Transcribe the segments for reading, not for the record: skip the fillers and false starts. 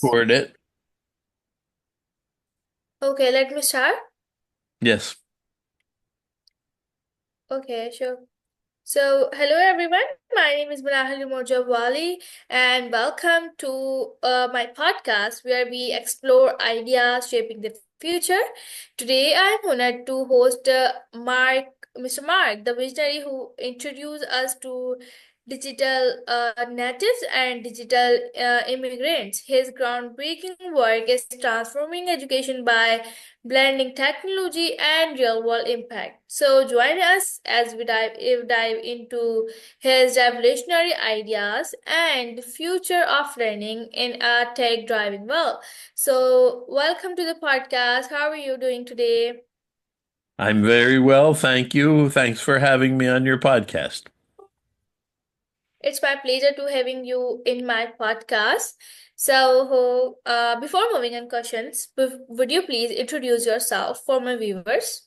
Record it. Okay, let me start. Yes. Okay, sure. So, hello everyone. My name is Manahali Mojawali, and welcome to my podcast where we explore ideas shaping the future. Today, I'm honored to host Mr. Mark, the visionary who introduced us to digital natives and digital immigrants. His groundbreaking work is transforming education by blending technology and real world impact. So join us as we dive into his revolutionary ideas and the future of learning in a tech driving world. So welcome to the podcast. How are you doing today? I'm very well, thank you. Thanks for having me on your podcast. It's my pleasure to having you in my podcast. So before moving on questions, would you please introduce yourself for my viewers?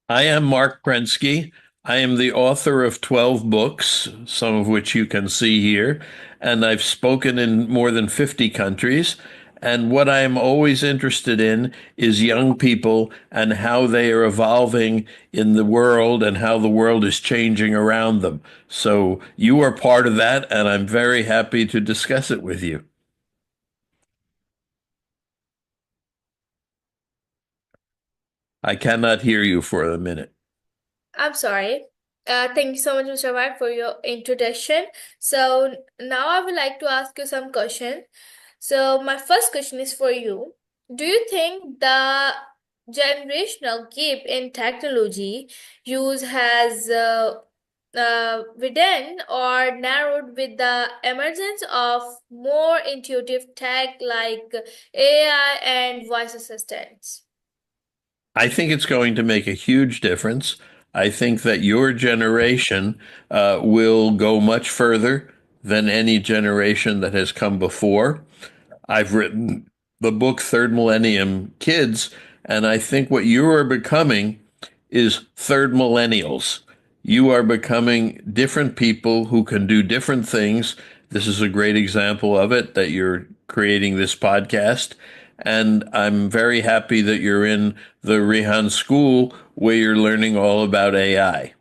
I am Marc Prensky. I am the author of 12 books, some of which you can see here, and I've spoken in more than 50 countries. And what I am always interested in is young people and how they are evolving in the world and how the world is changing around them. So you are part of that, and I'm very happy to discuss it with you. I cannot hear you for a minute. I'm sorry. Thank you so much, Mr. White, for your introduction. So now I would like to ask you some questions. So my first question is for you. Do you think the generational gap in technology use has widened or narrowed with the emergence of more intuitive tech like AI and voice assistants? I think it's going to make a huge difference. I think that your generation will go much further than any generation that has come before. I've written the book Third Millennium Kids, and I think what you are becoming is third millennials. You are becoming different people who can do different things. This is a great example of it that you're creating this podcast. And I'm very happy that you're in the Rehan School where you're learning all about AI.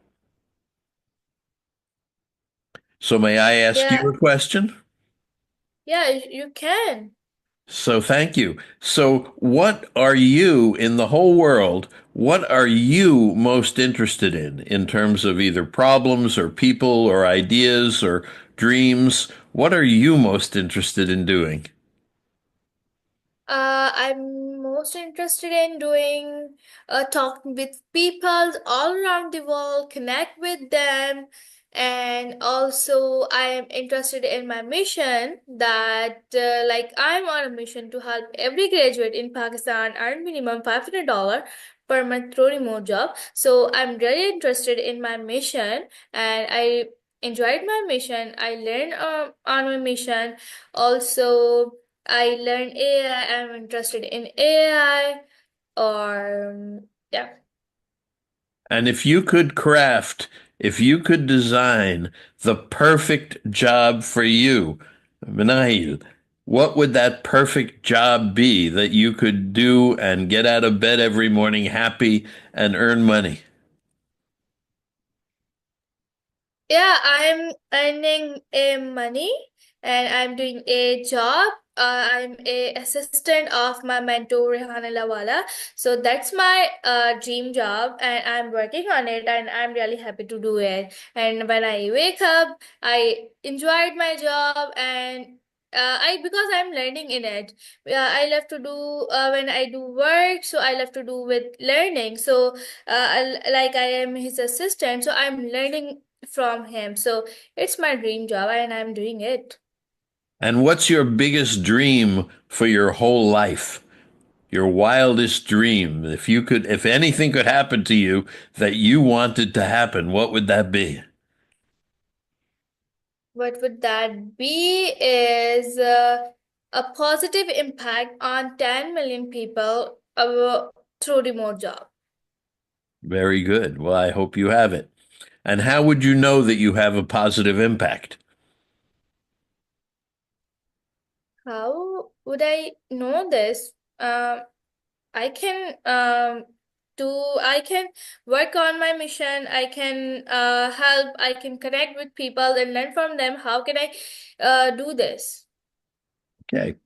So, may I ask Yeah, you a question? yeah, you can. So thank you. So what are you in the whole world? What are you most interested in terms of either problems or people or ideas or dreams? What are you most interested in doing? I'm most interested in doing talking with people all around the world, connect with them, and also I am interested in my mission that like I'm on a mission to help every graduate in Pakistan earn minimum $500 per month through remote job. So I'm really interested in my mission, and I enjoyed my mission. I learned on my mission also. I learned AI. I'm interested in AI or yeah. And if you could design the perfect job for you, Minahil, what would that perfect job be that you could do and get out of bed every morning happy and earn money? Yeah, I'm earning a money and I'm doing a job. I'm a assistant of my mentor Rehan Lawala. So that's my dream job and I'm working on it and I'm really happy to do it. And when I wake up, I enjoyed my job and I because I'm learning in it. I love to do when I do work, so I love to do with learning. So like I am his assistant, so I'm learning from him. So it's my dream job and I'm doing it. And what's your biggest dream for your whole life? Your wildest dream? If anything could happen to you that you wanted to happen, what would that be? What would that be is a positive impact on 10 million people through remote job. Very good. Well, I hope you have it. And how would you know that you have a positive impact? How? would I know this? I can do I can work on my mission. I can help. I can connect with people and learn from them. How can I do this? Okay.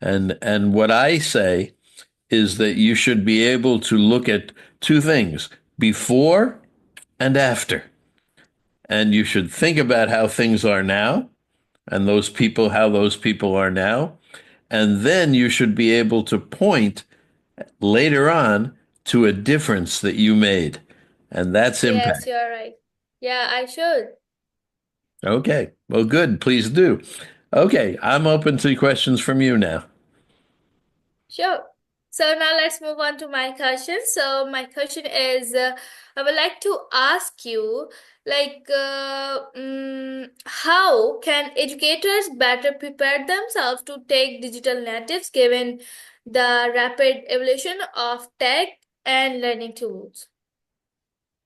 And what I say is that you should be able to look at two things, before and after. And you should think about how things are now and those people, how those people are now. And then you should be able to point later on to a difference that you made. And that's Yes, impact. you're right. Yeah, I should. Okay. Well, good. Please do. Okay. I'm open to questions from you now. Sure. So now let's move on to my question. So my question is, I would like to ask you, how can educators better prepare themselves to take digital natives given the rapid evolution of tech and learning tools?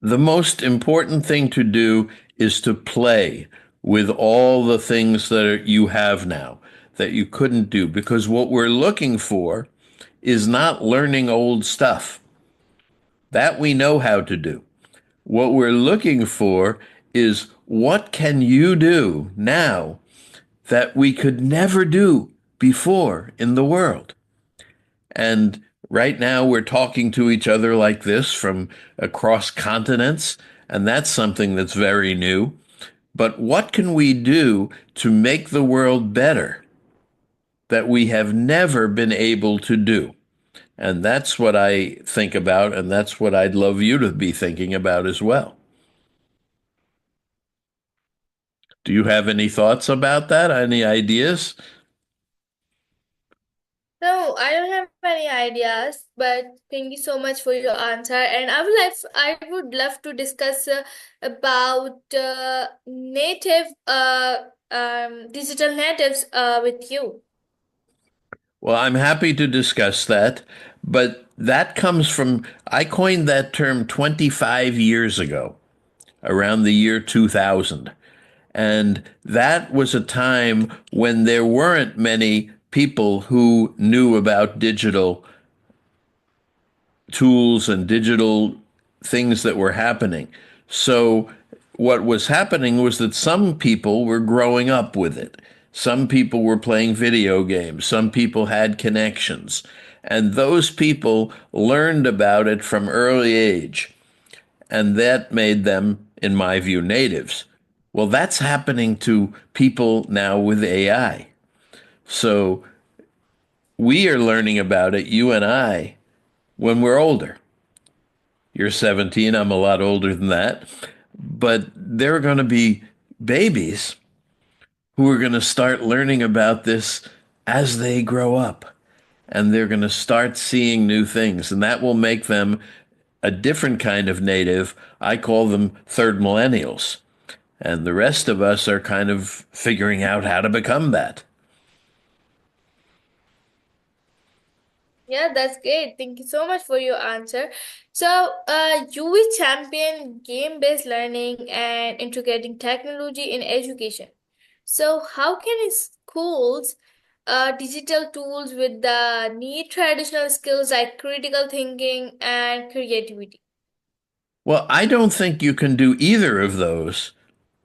The most important thing to do is to play with all the things that you have now that you couldn't do, because what we're looking for is not learning old stuff. That we know how to do. What we're looking for is, what can you do now that we could never do before in the world? And right now we're talking to each other like this from across continents, and that's something that's very new. But what can we do to make the world better that we have never been able to do? And that's what I think about, and that's what I'd love you to be thinking about as well. Do you have any thoughts about that? Any ideas? No, I don't have any ideas, but thank you so much for your answer. And I would love to discuss about native digital natives with you. Well, I'm happy to discuss that, but that comes from, I coined that term 25 years ago, around the year 2000. And that was a time when there weren't many people who knew about digital tools and digital things that were happening. So, what was happening was that some people were growing up with it. Some people were playing video games. Some people had connections. And those people learned about it from early age. And that made them, in my view, natives. Well, that's happening to people now with AI. So we are learning about it, you and I, when we're older. You're 17, I'm a lot older than that. But there are going to be babies who are going to start learning about this as they grow up. And they're going to start seeing new things. And that will make them a different kind of native. I call them third millennials. And the rest of us are kind of figuring out how to become that. Yeah, that's great. Thank you so much for your answer. So, you will champion game-based learning and integrating technology in education. So, how can schools digital tools with the need traditional skills like critical thinking and creativity? Well, I don't think you can do either of those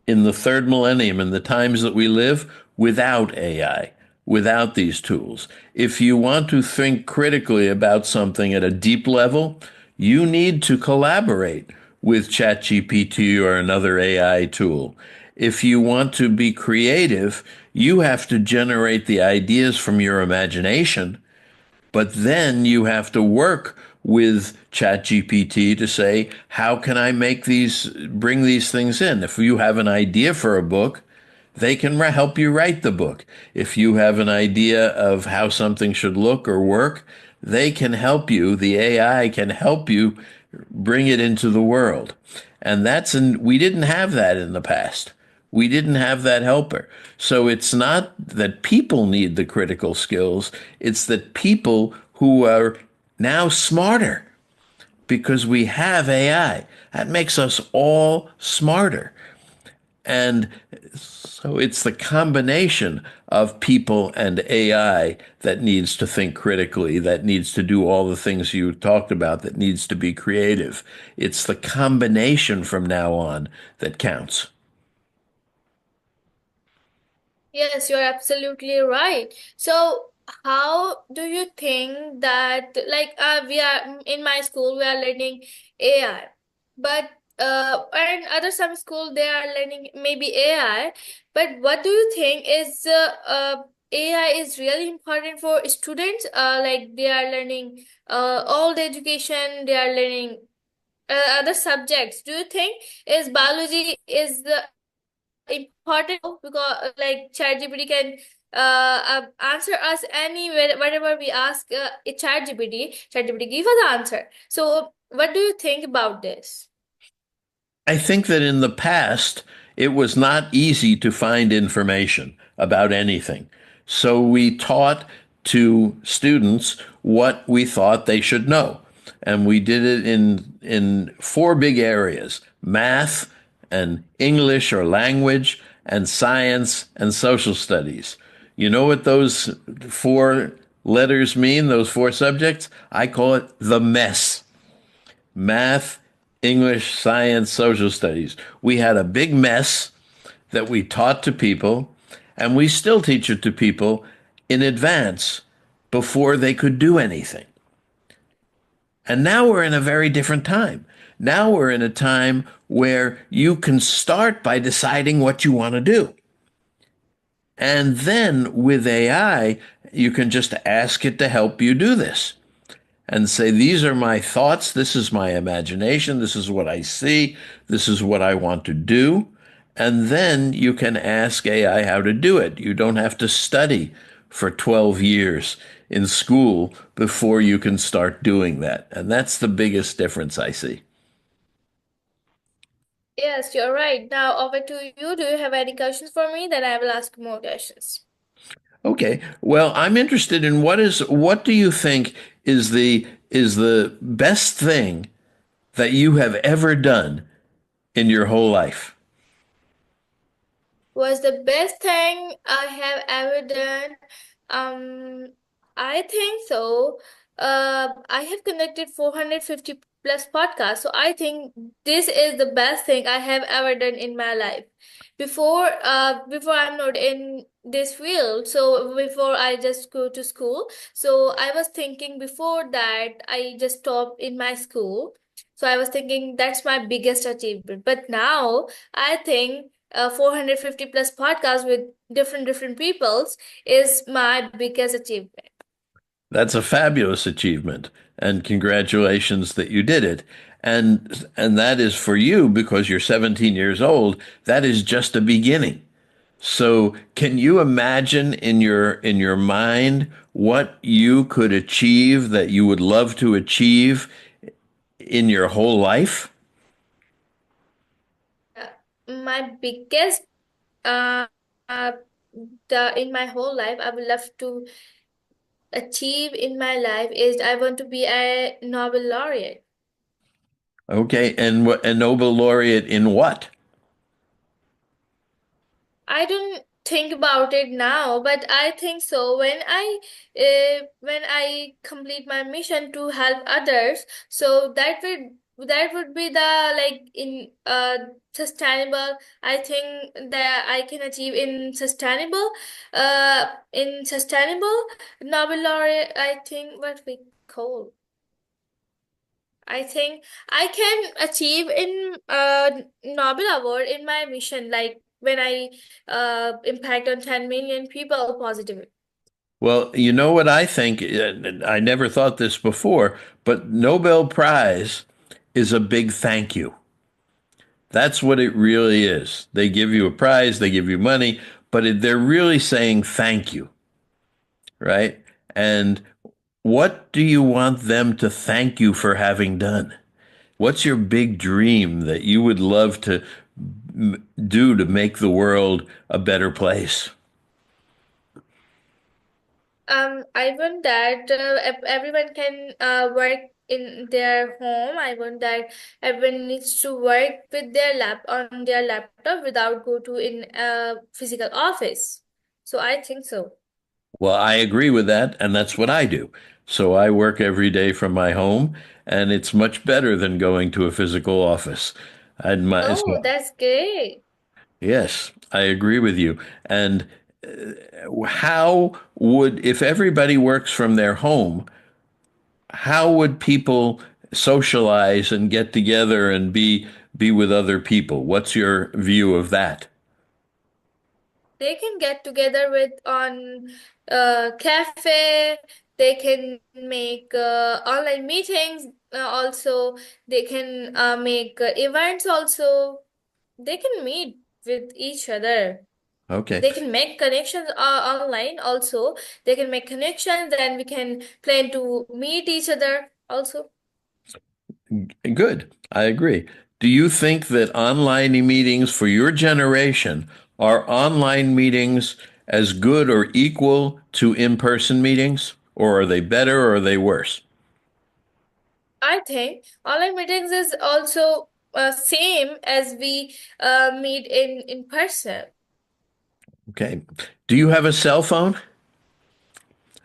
in the third millennium, in the times that we live, without AI, without these tools. If you want to think critically about something at a deep level, you need to collaborate with ChatGPT or another AI tool. If you want to be creative, you have to generate the ideas from your imagination, but then you have to work with ChatGPT to say, how can I bring these things in? If you have an idea for a book, they can help you write the book. If you have an idea of how something should look or work, they can help you. The AI can help you bring it into the world. And we didn't have that in the past. We didn't have that helper. So it's not that people need the critical skills, it's that people who are now smarter because we have AI. That makes us all smarter. And so it's the combination of people and AI that needs to think critically, that needs to do all the things you talked about, that needs to be creative. It's the combination from now on that counts. Yes, you're absolutely right. So, how do you think that, like, we are in my school, we are learning AI, but in other some school they are learning maybe AI. But what do you think is AI is really important for students? Like they are learning all the education, they are learning other subjects. Do you think is biology is the important because like ChatGPT can answer us whatever we ask ChatGPT give us the answer. So what do you think about this? I think that in the past, it was not easy to find information about anything. So we taught to students what we thought they should know. And we did it in four big areas: math and English or language, and science and social studies. You know what those four letters mean, those four subjects? I call it the mess: math, English, science, social studies. We had a big mess that we taught to people, and we still teach it to people in advance before they could do anything. And now we're in a very different time. Now we're in a time where you can start by deciding what you want to do. And then with AI, you can just ask it to help you do this and say, these are my thoughts, this is my imagination, this is what I see, this is what I want to do. And then you can ask AI how to do it. You don't have to study for 12 years in school before you can start doing that. And that's the biggest difference I see. Yes, you're right. Now over to you. Do you have any questions for me? Then I will ask more questions. Okay. Well, I'm interested in what do you think is the best thing that you have ever done in your whole life? Was the best thing I have ever done. Um, I think so. I have conducted 450 plus podcasts, so I think this is the best thing I have ever done in my life. Before I'm not in this field, so before I just go to school, so I was thinking before that I just stopped in my school. So I was thinking that's my biggest achievement. But now I think 450 plus podcasts with different peoples is my biggest achievement. That's a fabulous achievement, and congratulations that you did it. And that is for you because you're 17 years old. That is just a beginning. So, can you imagine in your mind what you could achieve that you would love to achieve in your whole life? Uh, my biggest uh, uh the in my whole life I would love to achieve in my life is I want to be a Nobel laureate. Okay, and what a Nobel laureate in what? I don't think about it now, but I think so. When I complete my mission to help others, so that would be the like in sustainable. I think that I can achieve in sustainable Nobel laureate. I think what we call. I think I can achieve in Nobel Award in my mission, like when I impact on 10 million people positively. Well, you know what I think? I never thought this before, but Nobel Prize is a big thank you. That's what it really is. They give you a prize, they give you money, but they're really saying thank you, right? And what do you want them to thank you for having done? What's your big dream that you would love to do to make the world a better place? I want that everyone can work in their home. I want that everyone needs to work with their lap on their laptop without go to in a physical office. So I think so. Well, I agree with that, and that's what I do. So I work every day from my home, and it's much better than going to a physical office. So, Oh, that's great. yes, I agree with you. And how would, if everybody works from their home, how would people socialize and get together and be with other people? What's your view of that? They can get together with on cafe. They can make online meetings. Also, they can make events. Also, they can meet with each other. Okay. They can make connections online. Also, they can make connections. Then we can plan to meet each other. Also, Good. I agree. Do you think that online meetings for your generation are online meetings as good or equal to in-person meetings, or are they better or are they worse? I think online meetings is also same as we meet in person. Okay. Do you have a cell phone?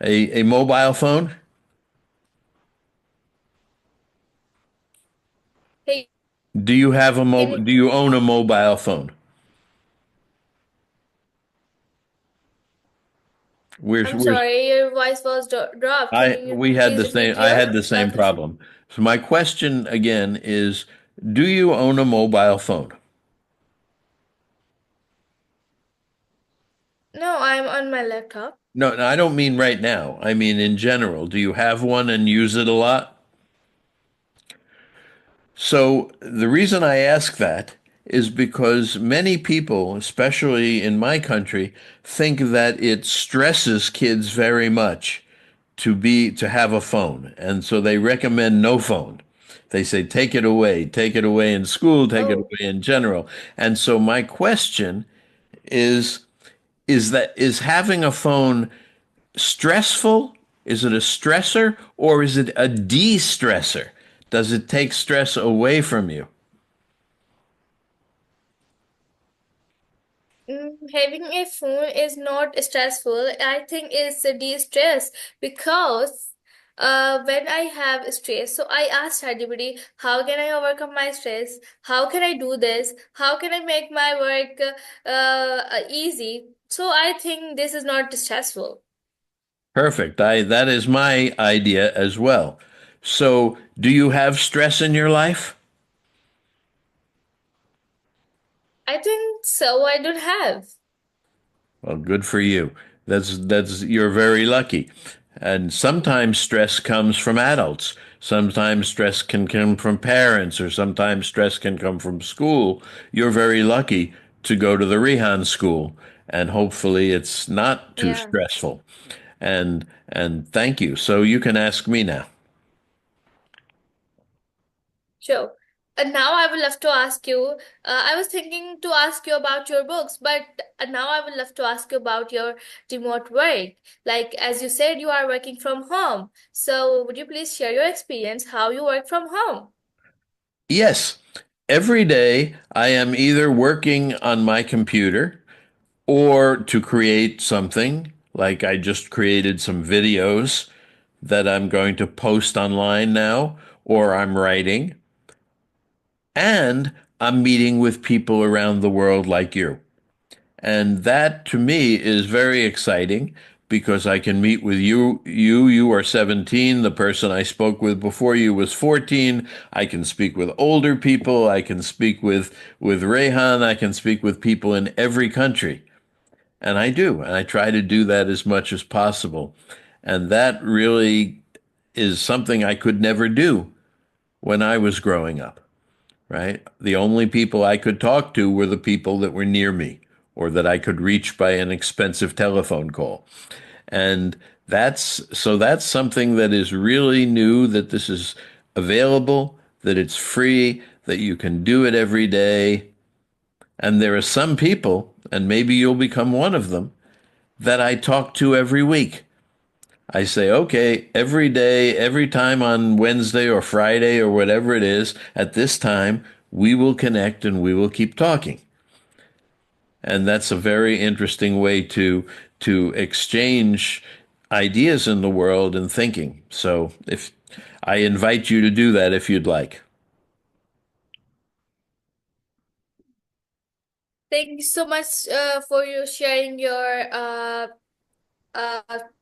A mobile phone? Hey, can you? Do you own a mobile phone? I'm We're sorry, your voice was dropped. Can you please repeat I your had the same question? problem. So my question again is, do you own a mobile phone? No, I'm on my laptop. No, I don't mean right now. I mean in general. Do you have one and use it a lot? So the reason I ask that is because many people, especially in my country, think that it stresses kids very much to have a phone. And so they recommend no phone. They say take it away in school, take it Oh, away in general. And so my question is is having a phone stressful? Is it a stressor or is it a de-stressor? Does it take stress away from you? having a phone is not stressful. I think it's a de-stress because when I have stress, so I ask ChatGPT, how can I overcome my stress? How can I do this? How can I make my work easy? So I think this is not stressful. Perfect. I that is my idea as well. So, do you have stress in your life? I think so. I don't have. Well, good for you. That's you're very lucky. And sometimes stress comes from adults. Sometimes stress can come from parents, or sometimes stress can come from school. You're very lucky to go to the Rehan School, and hopefully it's not too Yeah. stressful. And thank you. So you can ask me now. Sure. And now I would love to ask you. I was thinking to ask you about your books, but now I would love to ask you about your remote work. Like, as you said, you are working from home. So, would you please share your experience how you work from home? Yes, every day I am either working on my computer or to create something, like I just created some videos that I'm going to post online now, or I'm writing, and I'm meeting with people around the world like you. And that to me is very exciting because I can meet with you. You are 17. The person I spoke with before you was 14. I can speak with older people. I can speak with Rehan. I can speak with people in every country. And I do. And I try to do that as much as possible. And that really is something I could never do when I was growing up, right? The only people I could talk to were the people that were near me or that I could reach by an expensive telephone call. And that's something that is really new, that this is available, that it's free, that you can do it every day. And there are some people, and maybe you'll become one of them, that I talk to every week. I say, okay, every day, every time on Wednesday or Friday or whatever it is, at this time, we will connect and we will keep talking. And that's a very interesting way to exchange ideas in the world and thinking. So if I invite you to do that if you'd like. Thank you so much for you sharing your uh,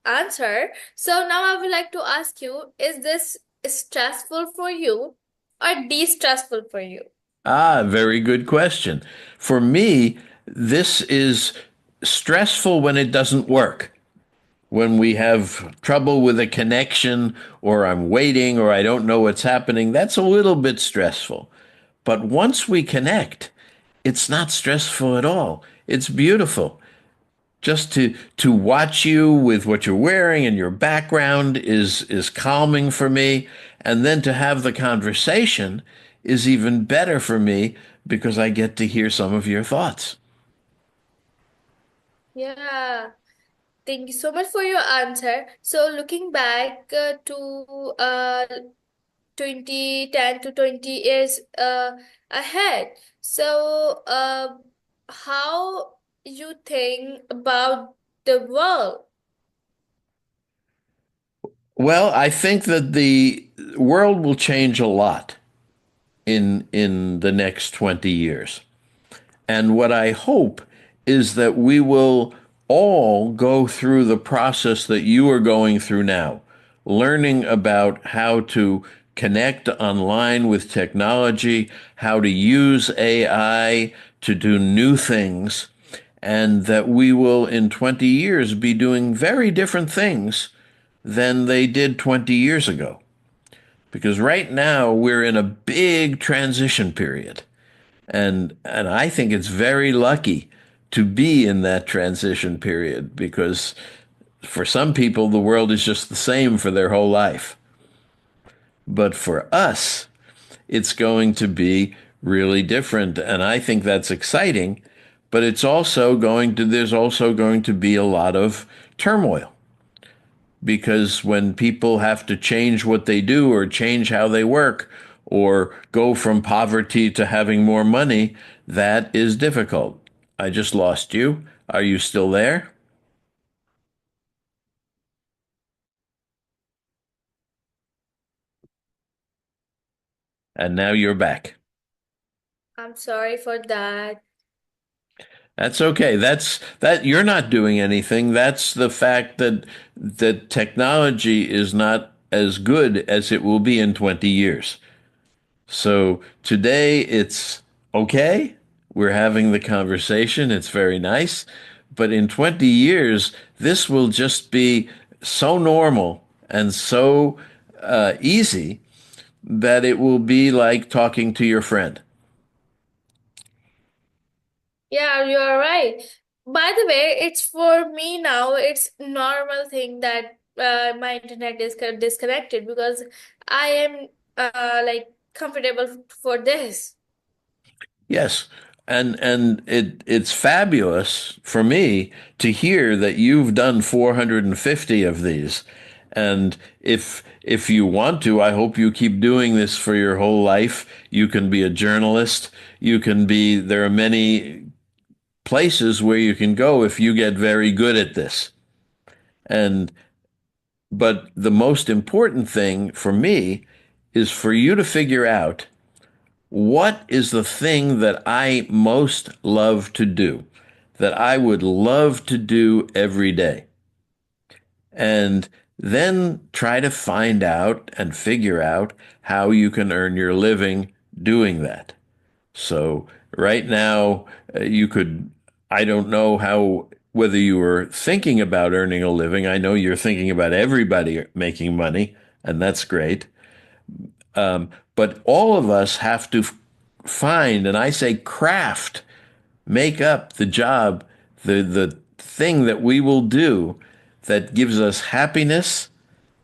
answer. So now I would like to ask you, is this stressful for you or de-stressful for you? Ah, very good question. For me, this is stressful when it doesn't work. When we have trouble with a connection, or I'm waiting, or I don't know what's happening, that's a little bit stressful. But once we connect, it's not stressful at all. It's beautiful. Just to watch you with what you're wearing and your background is calming for me. And then to have the conversation is even better for me because I get to hear some of your thoughts. Yeah, thank you so much for your answer. So looking back to 2010 to 20 years ahead. So how you think about the world? Well, I think that the world will change a lot in the next 20 years. And what I hope is that we will all go through the process that you are going through now, learning about how to connect online with technology, how to use AI to do new things, and that we will in 20 years be doing very different things than they did 20 years ago. Because right now we're in a big transition period. And I think it's very lucky to be in that transition period because for some people the world is just the same for their whole life. But for us, it's going to be really different. And I think that's exciting, but there's also going to be a lot of turmoil because when people have to change what they do or change how they work or go from poverty to having more money, that is difficult. I just lost you. Are you still there? And now you're back. I'm sorry for that. That's okay. That's that you're not doing anything. That's the fact that technology is not as good as it will be in 20 years. So today it's okay. We're having the conversation. It's very nice. But in 20 years, this will just be so normal and so easy that it will be like talking to your friend. Yeah, you're right. By the way, it's for me now, it's normal thing that my internet is disconnected because I am like comfortable for this. Yes. And it's fabulous for me to hear that you've done 450 of these. And if you want to, I hope you keep doing this for your whole life. You can be a journalist. There are many places where you can go if you get very good at this. And but the most important thing for me is for you to figure out what is the thing that I most love to do, that I would love to do every day? And then try to find out and figure out how you can earn your living doing that. So, right now, you could, I don't know whether you were thinking about earning a living. I know you're thinking about everybody making money, and that's great. But all of us have to find, and I say craft, make up the job, the thing that we will do that gives us happiness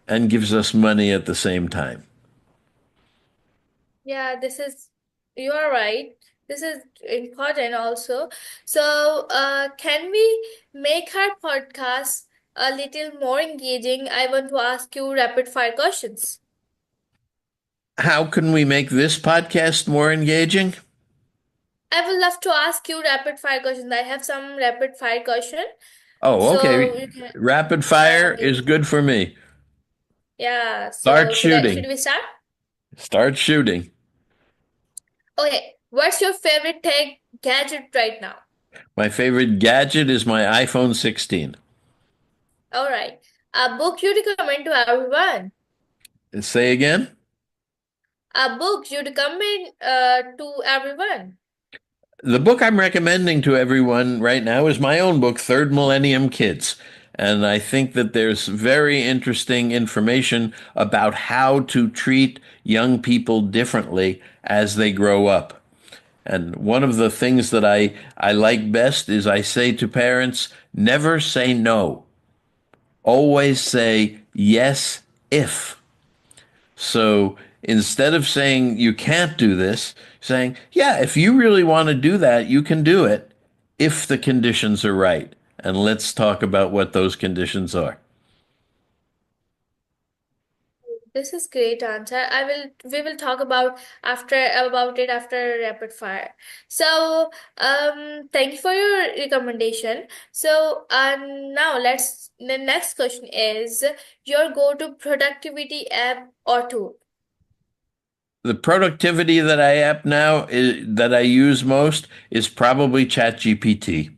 and gives us money at the same time. Yeah, you are right. This is important also. So, can we make our podcast a little more engaging, I want to ask you rapid fire questions. How can we make this podcast more engaging? I would love to ask you rapid fire questions. I have some rapid fire question. Oh, So okay. you can, Rapid fire is give, good for me. yeah. Start So should shooting. we start? Start shooting. Okay. What's your favorite tech gadget right now? My favorite gadget is my iPhone 16. All right. A book you recommend to everyone. Say again? A book you recommend to everyone. The book I'm recommending to everyone right now is my own book, Third Millennium Kids. And I think that there's very interesting information about how to treat young people differently as they grow up. And one of the things that I like best is I say to parents, never say no. Always say yes if. So instead of saying you can't do this, saying, yeah, if you really want to do that, you can do it if the conditions are right. And let's talk about what those conditions are. This is great answer. We will talk about it after rapid fire. So thank you for your recommendation. So now the next question is your go-to productivity app or tool. The productivity that I app now that I use most is probably ChatGPT.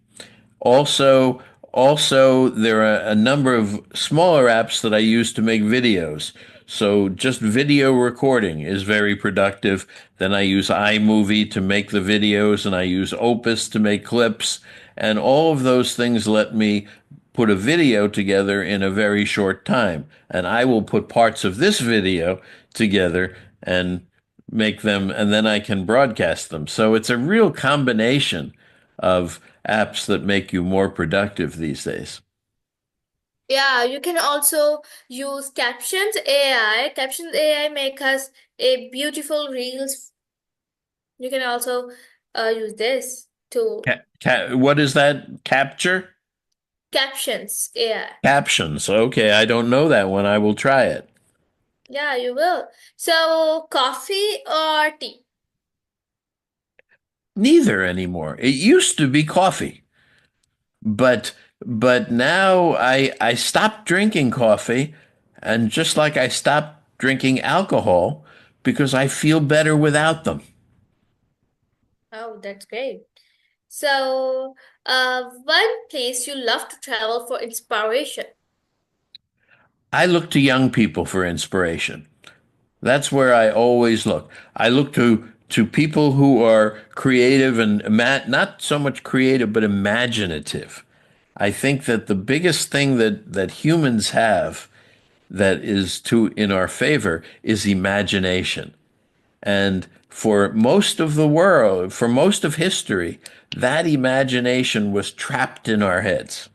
Also, also there are a number of smaller apps that I use to make videos. So just video recording is very productive. Then I use iMovie to make the videos, and I use Opus to make clips. And all of those things let me put a video together in a very short time. And I will put parts of this video together and make them, and then I can broadcast them. So it's a real combination of apps that make you more productive these days. Yeah, you can also use Captions AI. Captions AI make us a beautiful reels. You can also use this to What is that? Capture? Captions AI. Captions. Okay, I don't know that one. I will try it. Yeah, you will. So, coffee or tea? Neither anymore. It used to be coffee, but now I stopped drinking coffee, and just like I stopped drinking alcohol because I feel better without them. Oh, that's great. So, one place you love to travel for inspiration. I look to young people for inspiration. That's where I always look. I look to people who are creative and not so much creative, but imaginative. I think that the biggest thing that humans have that is to in our favor is imagination. And for most of the world, for most of history, that imagination was trapped in our heads,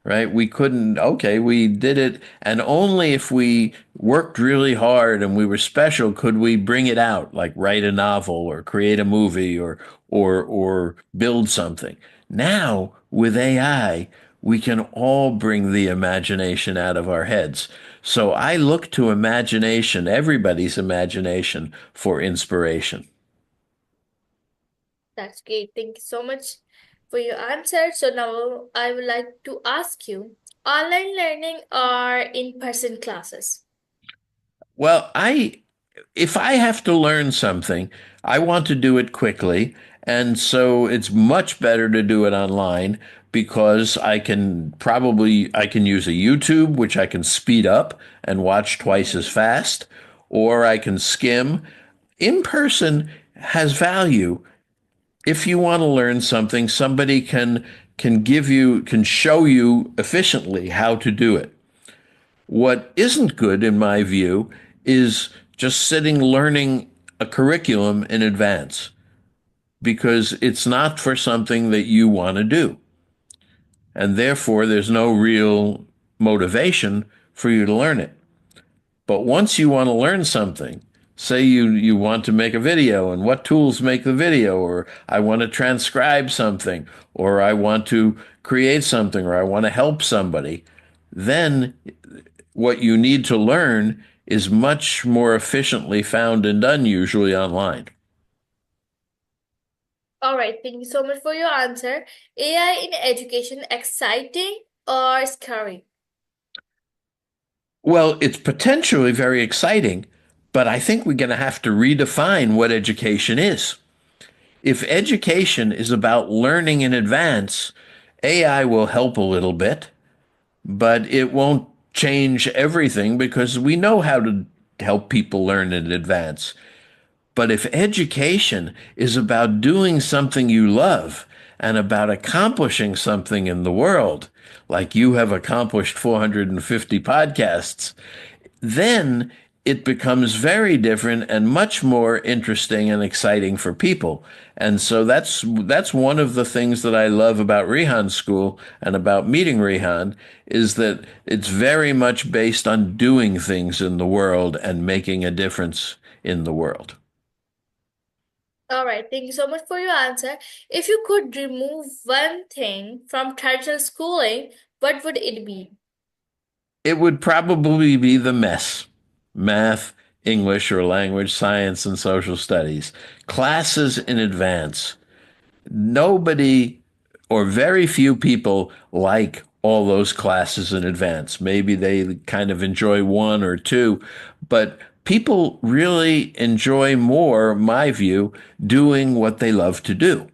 right? We couldn't, okay, we did it. And only if we worked really hard and we were special could we bring it out, like write a novel or create a movie or build something. Now, with AI, we can all bring the imagination out of our heads. So I look to imagination, everybody's imagination, for inspiration. That's great. Thank you so much for your answer. So, now I would like to ask you online learning or in-person classes? Well, if I have to learn something, I want to do it quickly. And so it's much better to do it online because I can use a YouTube, which I can speed up and watch twice as Mhm. fast, or I can skim. In person has value. If you want to learn something, somebody can show you efficiently how to do it. What isn't good, in my view, is just sitting learning a curriculum in advance because it's not for something that you want to do. And therefore, there's no real motivation for you to learn it. But once you want to learn something, Say you want to make a video and what tools make the video, or I want to transcribe something, or I want to create something, or I want to help somebody. Then what you need to learn is much more efficiently found and done usually online. All right, thank you so much for your answer. AI in education, exciting or scary? Well, it's potentially very exciting, but I think we're going to have to redefine what education is. If education is about learning in advance, AI will help a little bit, but it won't change everything because we know how to help people learn in advance. But if education is about doing something you love and about accomplishing something in the world, like you have accomplished 450 podcasts, then it becomes very different and much more interesting and exciting for people. And so that's one of the things that I love about Rehan School and about meeting Rehan is that it's very much based on doing things in the world and making a difference in the world. All right, thank you so much for your answer. If you could remove one thing from traditional schooling, what would it be? It would probably be the mess: math, English or language, science, and social studies. Classes in advance. Nobody or very few people like all those classes in advance. Maybe they kind of enjoy one or two, but people really enjoy more, my view, doing what they love to do,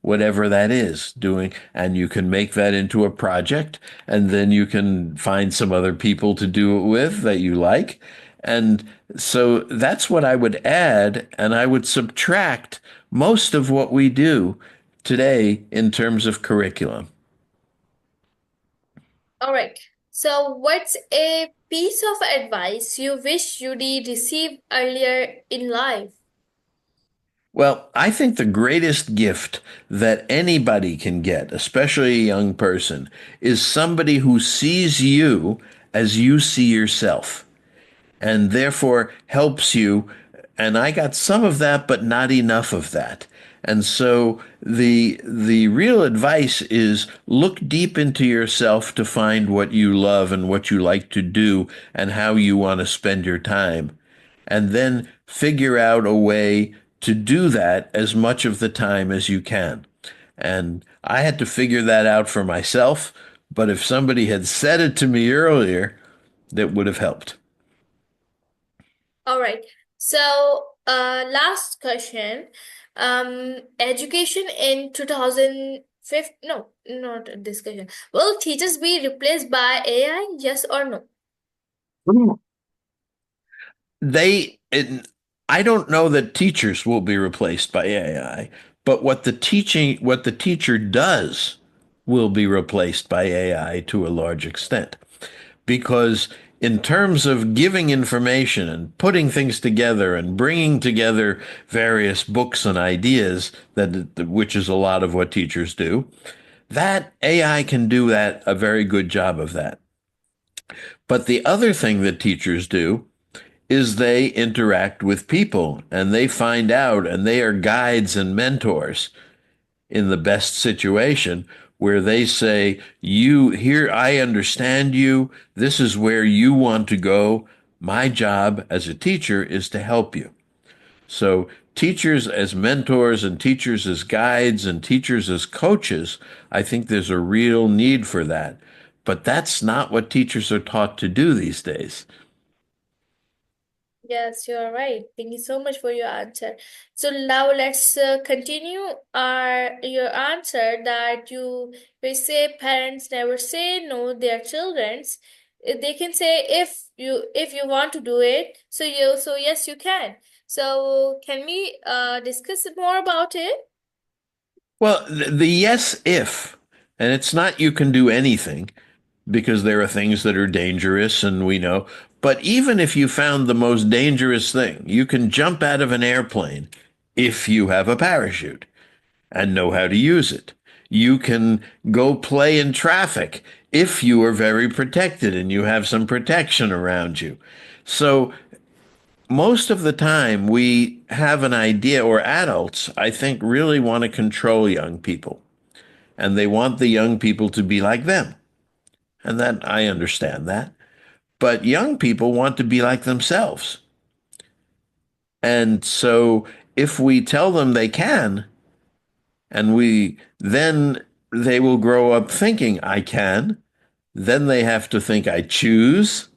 whatever that is doing, and you can make that into a project, and then you can find some other people to do it with that you like. And so that's what I would add, and I would subtract most of what we do today in terms of curriculum. All right. So, what's a piece of advice you wish you did receive earlier in life? Well, I think the greatest gift that anybody can get, especially a young person, is somebody who sees you as you see yourself, and therefore helps you. And I got some of that, but not enough of that. And so the real advice is look deep into yourself to find what you love and what you like to do and how you want to spend your time. And then figure out a way to do that as much of the time as you can. And I had to figure that out for myself. But if somebody had said it to me earlier, that would have helped. All right. So, last question. Education in 2005, no, not a discussion. Will teachers be replaced by AI? Yes or no? they it, I don't know that teachers will be replaced by AI, but what the teacher does will be replaced by AI to a large extent. Because in terms of giving information and putting things together and bringing together various books and ideas, which is a lot of what teachers do, that AI can do that a very good job of that. But the other thing that teachers do is they interact with people and they find out, and they are guides and mentors in the best situation, where they say, you here, I understand you, this is where you want to go. My job as a teacher is to help you. So teachers as mentors and teachers as guides and teachers as coaches, I think there's a real need for that. But that's not what teachers are taught to do these days. Yes, you're right. Thank you so much for your answer. So now let's continue your answer that you say parents never say no their children's. They can say if you want to do it, so yes you can. So can we discuss more about it? Well, the yes if, and it's not you can do anything because there are things that are dangerous and we know. But even if you found the most dangerous thing, you can jump out of an airplane if you have a parachute and know how to use it. You can go play in traffic if you are very protected and you have some protection around you. So most of the time we have an idea, or adults, I think, really want to control young people, and they want the young people to be like them. And that I understand that. But young people want to be like themselves. And so if we tell them they can, and we then they will grow up thinking I can, then they have to think I choose.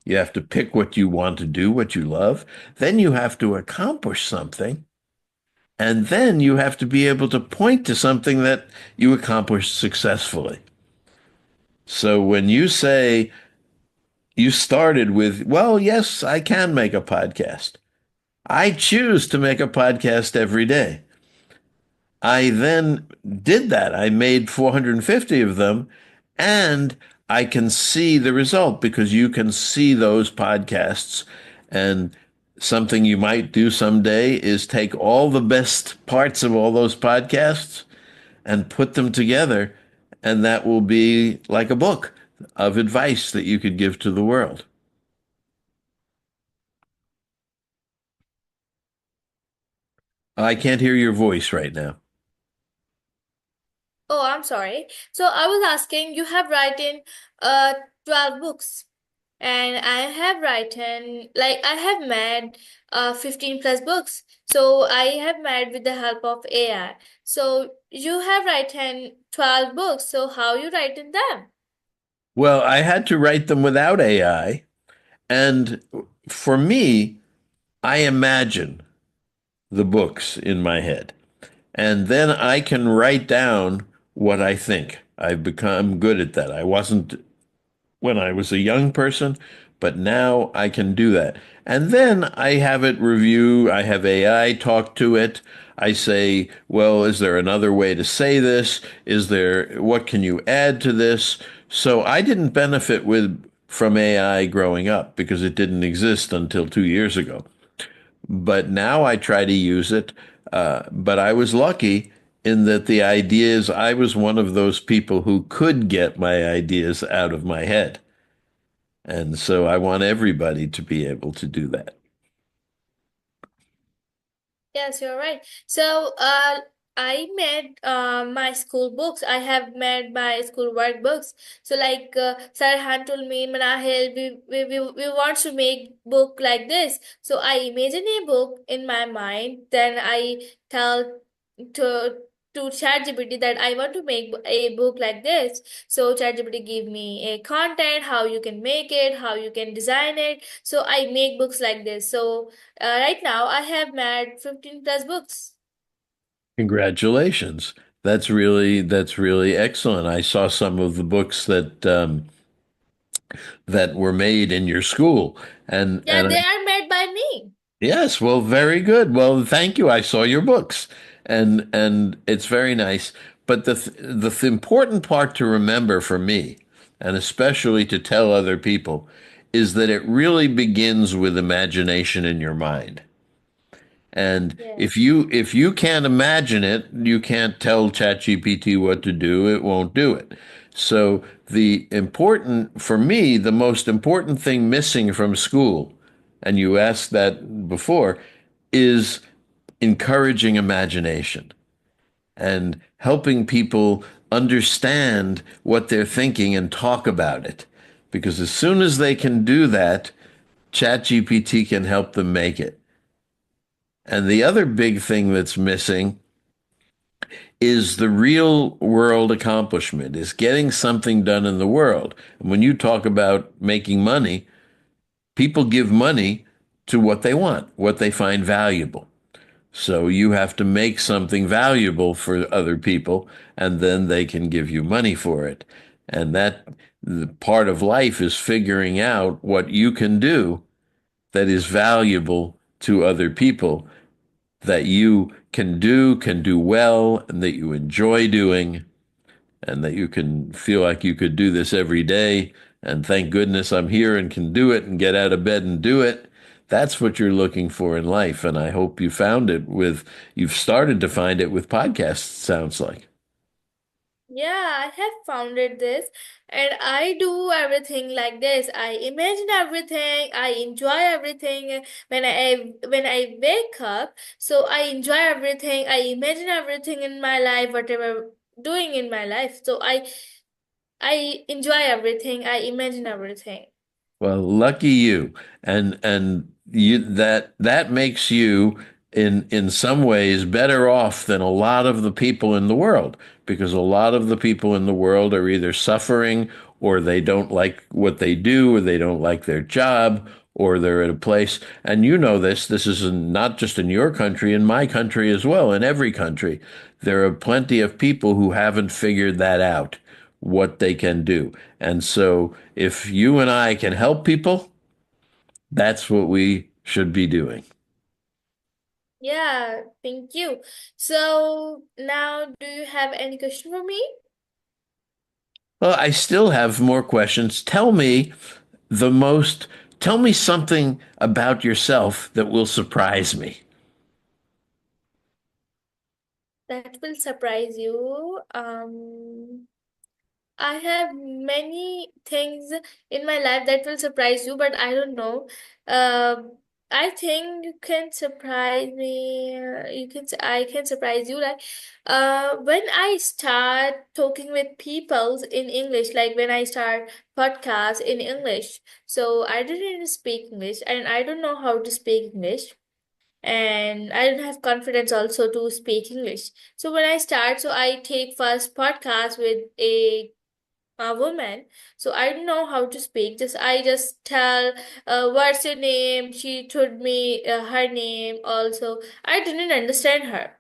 You have to pick what you want to do, what you love. Then you have to accomplish something. And then you have to be able to point to something that you accomplished successfully. So when you say you started with, well, yes, I can make a podcast. I choose to make a podcast every day. I then did that. I made 450 of them, and I can see the result because you can see those podcasts. And something you might do someday is take all the best parts of all those podcasts and put them together, and that will be like a book of advice that you could give to the world. I can't hear your voice right now. Oh, I'm sorry. So I was asking, you have written 12 books, and I have written, like, I have made 15 plus books. So I have made with the help of AI. So you have written 12 books. So how you written them? Well, I had to write them without AI. And for me, I imagine the books in my head. And then I can write down what I think. I've become good at that. I wasn't when I was a young person, but now I can do that. And then I have it review, I have AI talk to it. I say, well, is there another way to say this? Is there, what can you add to this? So I didn't benefit from AI growing up because it didn't exist until 2 years ago. But now I try to use it. But I was lucky in that the ideas, I was one of those people who could get my ideas out of my head. And so I want everybody to be able to do that. Yes, you're right. So, I made my school books. I have made my school workbooks. So, like, Sir Han told me, Manahil, we want to make book like this. So, I imagine a book in my mind. Then I tell to ChatGPT that I want to make a book like this. So, ChatGPT give me a content, how you can make it, how you can design it. So, I make books like this. So, right now, I have made 15 plus books. Congratulations. That's really excellent. I saw some of the books that were made in your school, Yeah, and they are made by me. yes, well, very good. Well, thank you. I saw your books, and it's very nice. But the important part to remember for me, and especially to tell other people, is that it really begins with imagination in your mind. And if Yes. you can't imagine it, you can't tell ChatGPT what to do, it won't do it. So for me, the most important thing missing from school, and you asked that before, is encouraging imagination and helping people understand what they're thinking and talk about it. Because as soon as they can do that, ChatGPT can help them make it. And the other big thing that's missing is the real world accomplishment, is getting something done in the world. And when you talk about making money, people give money to what they want, what they find valuable. So you have to make something valuable for other people, and then they can give you money for it. And that the part of life is figuring out what you can do that is valuable to other people, that you can do well, and that you enjoy doing, and that you can feel like you could do this every day. And thank goodness I'm here and can do it and get out of bed and do it. That's what you're looking for in life. And I hope you've started to find it with podcasts, sounds like. Yeah, I have founded this and I do everything like this. I imagine everything, I enjoy everything when I wake up. So I enjoy everything, I imagine everything in my life, whatever doing in my life. So I enjoy everything, I imagine everything. Well, lucky you. And you that makes you in some ways better off than a lot of the people in the world, because a lot of the people in the world are either suffering, or they don't like what they do, or they don't like their job, or they're at a place, and you know this is not just in your country, in my country as well, in every country. There are plenty of people who haven't figured that out, what they can do. And so if you and I can help people, that's what we should be doing. Yeah, thank you. So now do you have any question for me? Well, I still have more questions. The most, tell me something about yourself that will surprise me. That will surprise you. I have many things in my life that will surprise you, but I don't know. I think you can surprise me. I can surprise you. Like, when I start talking with people in English, like when I start podcast in English, so I didn't speak English, and I don't know how to speak English, and I don't have confidence also to speak English. So when I start, so I take first podcast with a woman. So I don't know how to speak. Just I just tell, what's your name? She told me her name. Also, I didn't understand her.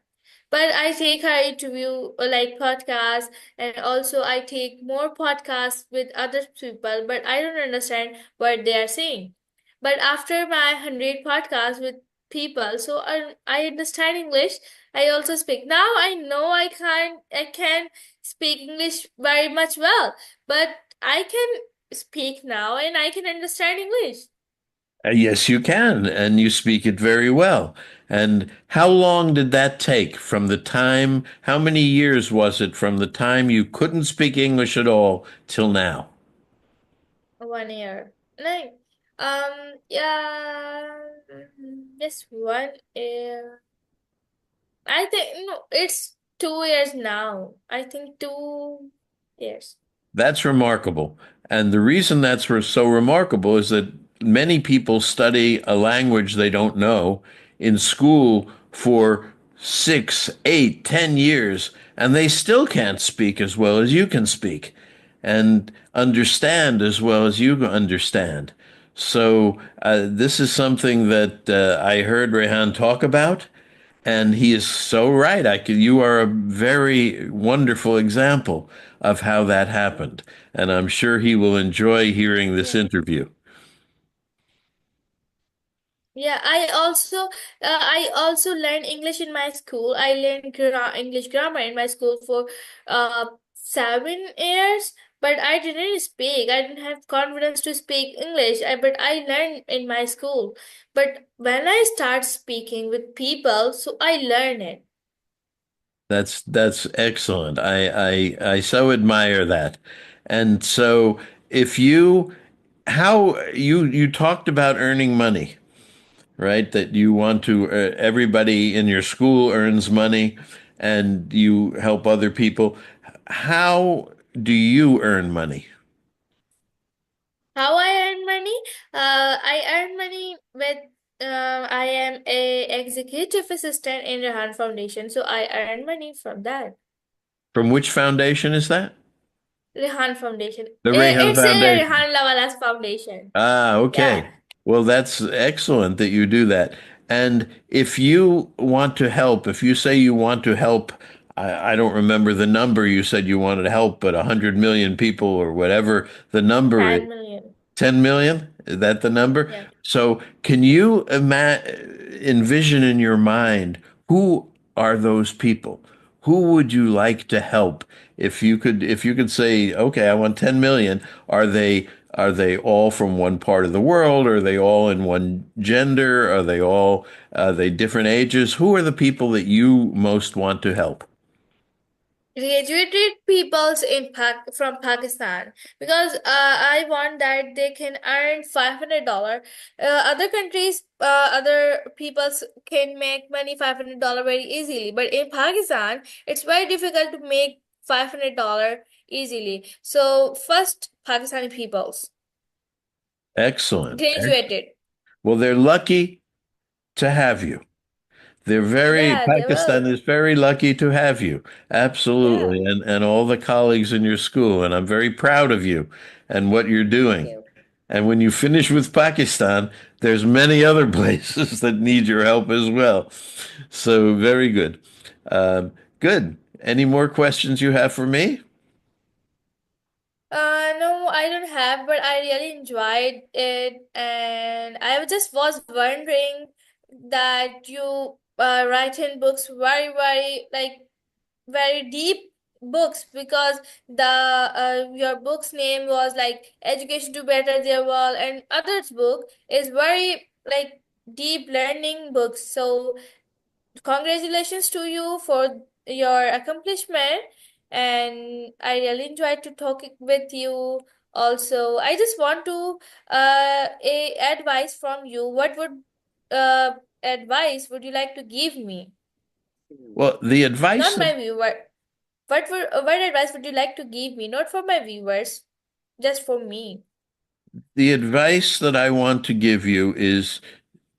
But I take her interview like podcast, and also I take more podcasts with other people, but I don't understand what they are saying. But after my 100 podcasts with people, so I understand English. I also speak. Now I know I can speak English very much well, but I can speak now and I can understand English. Yes, you can, and you speak it very well. And how long did that take from the time, how many years was it from the time you couldn't speak English at all till now? 1 year. Like, yeah, just 1 year. I think no, it's 2 years now. I think 2 years. That's remarkable. And the reason so remarkable is that many people study a language they don't know in school for 6, 8, 10 years, and they still can't speak as well as you can speak and understand as well as you understand. So, this is something that I heard Rehan talk about, and he is so right. You are a very wonderful example of how that happened. And I'm sure he will enjoy hearing this Yeah. interview. Yeah, I also learned English in my school. I learned English grammar in my school for 7 years, but I didn't speak. I didn't have confidence to speak English. But I learned in my school. But when I start speaking with people, so I learn it. That's excellent. I so admire that. And so if you how you talked about earning money, right? That you want to everybody in your school earns money and you help other people. How do you earn money? How I earn money? I earn money with I am a executive assistant in Rehan Foundation, so I earn money from that. From which foundation is that? Rehan Foundation. The Rehan It's a Foundation. Rehan Lawala's foundation. Ah, Yeah, okay. Well, that's excellent that you do that. And if you want to help, if you say you want to help, I don't remember the number you said you wanted to help, but 100 million people or whatever the number is, 10 million. 10 million? Is that the number? Yeah. So, can you envision in your mind who are those people? Who would you like to help? If you could say, okay, I want 10 million, are they all from one part of the world? Are they all in one gender? Are they different ages? Who are the people that you most want to help? graduated peoples from Pakistan, because I want that they can earn $500. Other countries, other peoples can make money $500 very easily, but in Pakistan, it's very difficult to make $500 easily. So first, Pakistani peoples Excellent. graduated. Well, they're lucky to have you. Yeah, they Pakistan will. is very lucky to have you. Yeah, Absolutely. And all the colleagues in your school. And I'm very proud of you and what you're thank doing. you. And when you finish with Pakistan, there's many other places that need your help as well. So very good. Um, Good. Any more questions you have for me? No, I don't have, but I really enjoyed it, and just was wondering that you write in books very very deep books, because the your book's name was like Education to Better Their World, and others book is very like deep learning books. So congratulations to you for your accomplishment, and I really enjoyed to talking with you. Also, I just want to a advice from you. What would uh advice would you like to give me? Well, Not my viewer. What advice would you like to give me? Not for my viewers, just for me. the advice that I want to give you is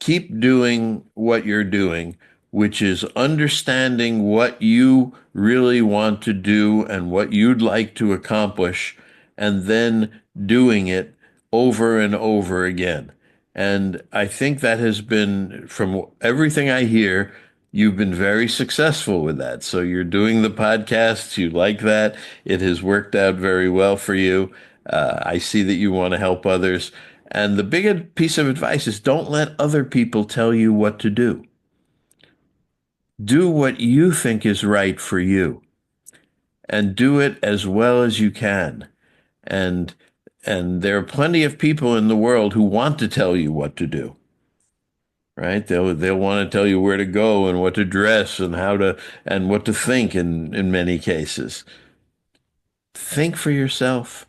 keep doing what you're doing, which is understanding what you really want to do and what you'd like to accomplish, and then doing it over and over again. And I think that has been, from everything I hear, you've been very successful with that. So you're doing the podcasts, you like that. It has worked out very well for you. I see that you want to help others. And the big piece of advice is don't let other people tell you what to do. Do what you think is right for you and do it as well as you can. And and there are plenty of people in the world who want to tell you what to do, right? They'll want to tell you where to go and what to dress and how to and what to think in many cases. Think for yourself.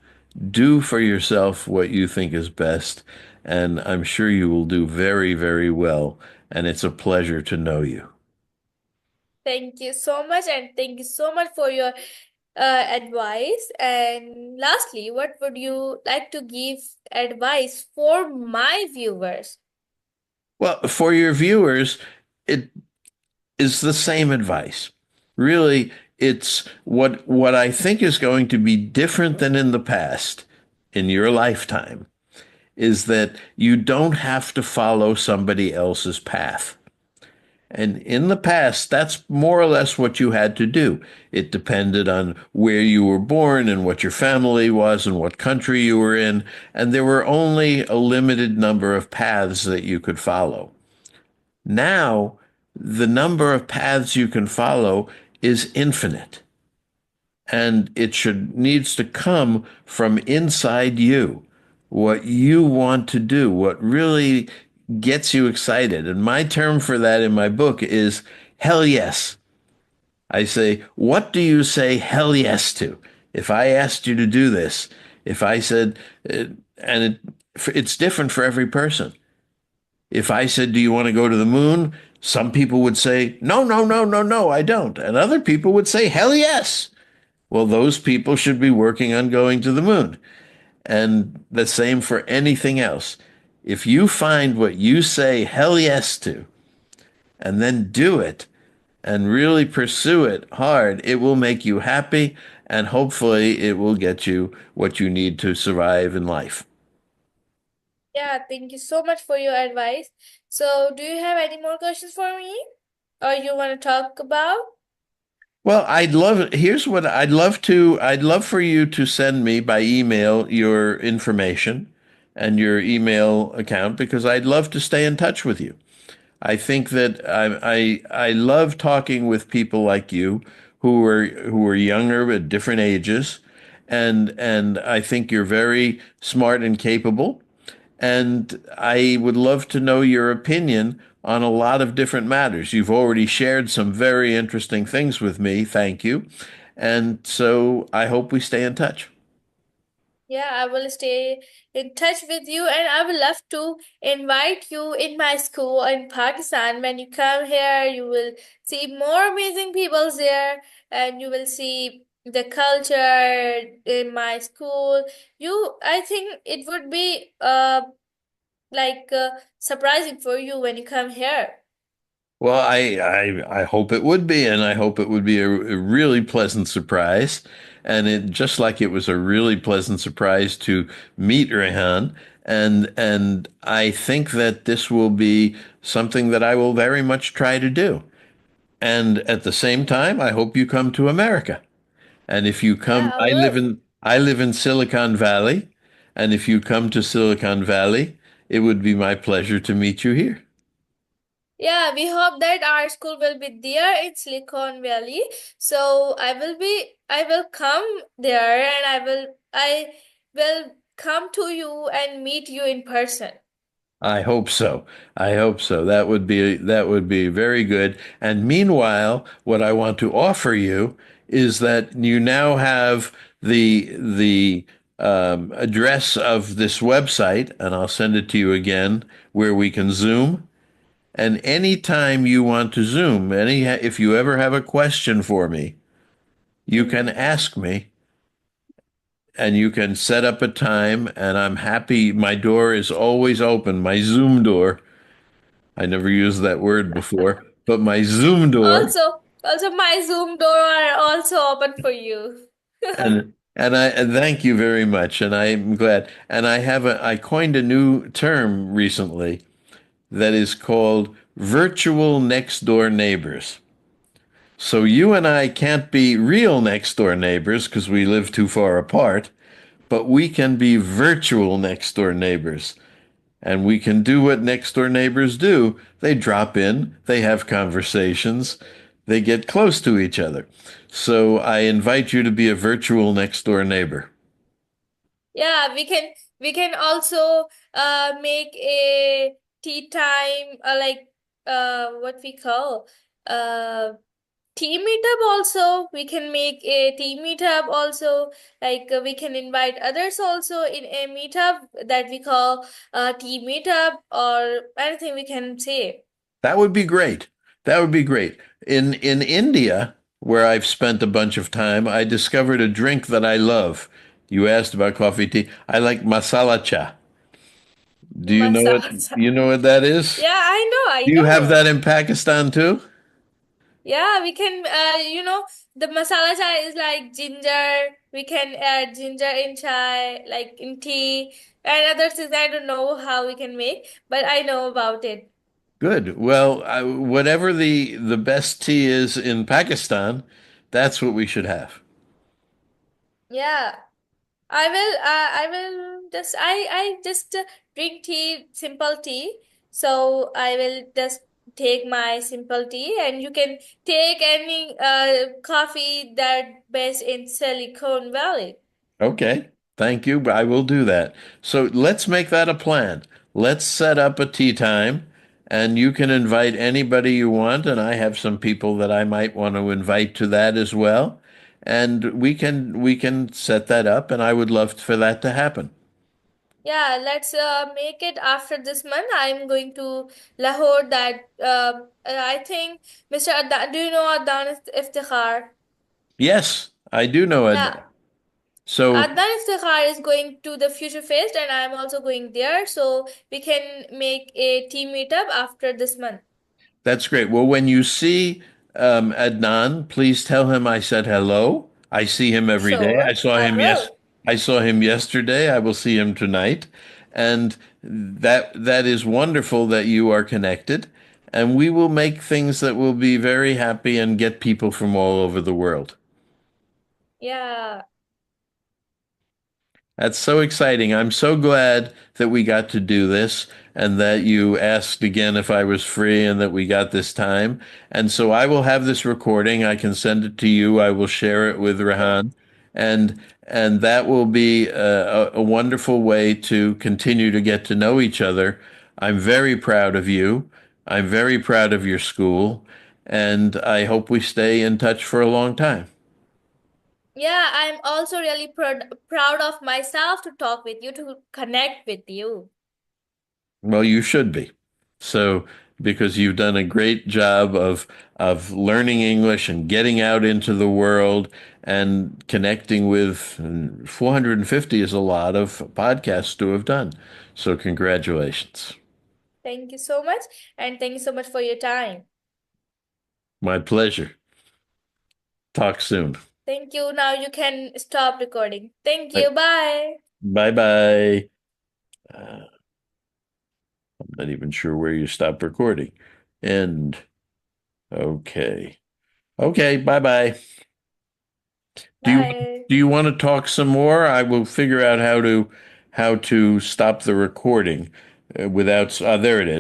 Do for yourself what you think is best, and I'm sure you will do very, very well. And it's a pleasure to know you. Thank you so much, and thank you so much for your advice. And lastly, what would you like to give advice for my viewers? Well, for your viewers, it is the same advice. Really, it's what I think is going to be different than in the past in your lifetime is that you don't have to follow somebody else's path. And in the past, that's more or less what you had to do. It depended on where you were born and what your family was and what country you were in. And there were only a limited number of paths that you could follow. Now, the number of paths you can follow is infinite. And it should needs to come from inside you. What you want to do, what really gets you excited. And my term for that in my book is hell yes. I say, what do you say hell yes to? If I asked you to do this, if I said, and it's different for every person. If I said, do you want to go to the moon? Some people would say, no, no, no, no, no, I don't. And other people would say, hell yes. Well, those people should be working on going to the moon. And the same for anything else. If you find what you say hell yes to and then do it and really pursue it hard, it will make you happy and hopefully it will get you what you need to survive in life. Yeah, thank you so much for your advice. So, do you have any more questions for me, or you want to talk about? Well, here's what I'd love for you to send me by email your information and your email account because I'd love to stay in touch with you. I think that I love talking with people like you who are younger at different ages, and I think you're very smart and capable. And I would love to know your opinion on a lot of different matters. You've already shared some very interesting things with me. Thank you. And so I hope we stay in touch. Yeah, I will stay in touch with you, and I would love to invite you in my school in Pakistan. When you come here, you will see more amazing people there, and you will see the culture in my school. I think it would be surprising for you when you come here. Well, I hope it would be, and I hope it would be a really pleasant surprise. And it just like it was a really pleasant surprise to meet Rehan. And I think that this will be something that I will very much try to do. And at the same time, I hope you come to America. And if you Yeah, come, I will. I live in Silicon Valley, and if you come to Silicon Valley, it would be my pleasure to meet you here. Yeah, we hope that our school will be there in Silicon Valley. So I will come there, and I will come to you and meet you in person. I hope so. I hope so. That would be very good. And meanwhile, what I want to offer you is that you now have the address of this website, and I'll send it to you again, where we can Zoom. And anytime you want to Zoom, if you ever have a question for me, you can Mhm. ask me, and you can set up a time, and I'm happy. My door is always open, my Zoom door. I never used that word before, but my Zoom door, Also my Zoom door are also open for you. and thank you very much, and I'm glad. And I coined a new term recently that is called virtual next door neighbors. So you and I can't be real next door neighbors because we live too far apart, but we can be virtual next door neighbors. And we can do what next door neighbors do. They drop in, they have conversations, they get close to each other. So I invite you to be a virtual next door neighbor. Yeah, we can also make a tea time what we call uh tea meetup also. We can make a tea meetup also. We can invite others also in a meetup that we call tea meetup or anything we can say. That would be great. That would be great. In India, where I've spent a bunch of time, I discovered a drink that I love. You asked about coffee tea. I like masala cha. Do you know what Massage. you know what that is? Yeah, I Do you have know. that in Pakistan too? Yeah, we can, the masala chai is like ginger. We can add ginger in chai, like in tea, and other things I don't know how we can make, but I know about it. Good. Well, whatever the best tea is in Pakistan, that's what we should have. Yeah, I will I just drink tea, simple tea. So I will just take my simple tea, and you can take any coffee that based in Silicon Valley. Okay. Thank you. I will do that. So let's make that a plan. Let's set up a tea time, and you can invite anybody you want, and I have some people that I might want to invite to that as well. And we can set that up, and I would love for that to happen. Yeah, let's make it after this month. I'm going to Lahore. I think Mr. Adnan, do you know Adnan Iftikhar? Yes, I do know it. Yeah, So Adnan Iftikhar is going to the Future Fest, and I'm also going there. So we can make a team meetup after this month. that's great. Well, when you see Adnan, please tell him I said hello. I see him every day. Sure, I will. I saw him yesterday. I will see him tonight, and that is wonderful that you are connected. And we will make things that will be very happy and get people from all over the world. Yeah, That's so exciting. I'm so glad that we got to do this and that you asked again if I was free and that we got this time. And so I will have this recording. I can send it to you. I will share it with sure. Rehan, and that will be a wonderful way to continue to get to know each other. I'm very proud of you. I'm very proud of your school, and I hope we stay in touch for a long time. Yeah, I'm also really proud of myself to talk with you, to connect with you. Well, you should be. So, because you've done a great job of learning English and getting out into the world and connecting with 450 is a lot of podcasts to have done. So, congratulations. Thank you so much, and thank you so much for your time. My pleasure. Talk soon. Thank you. Now you can stop recording. Thank you. Bye. Bye bye. I'm not even sure where you stop recording. End. Okay. Okay. Bye bye. Do you Bye. do you want to talk some more? I will figure out how to stop the recording without. There it is.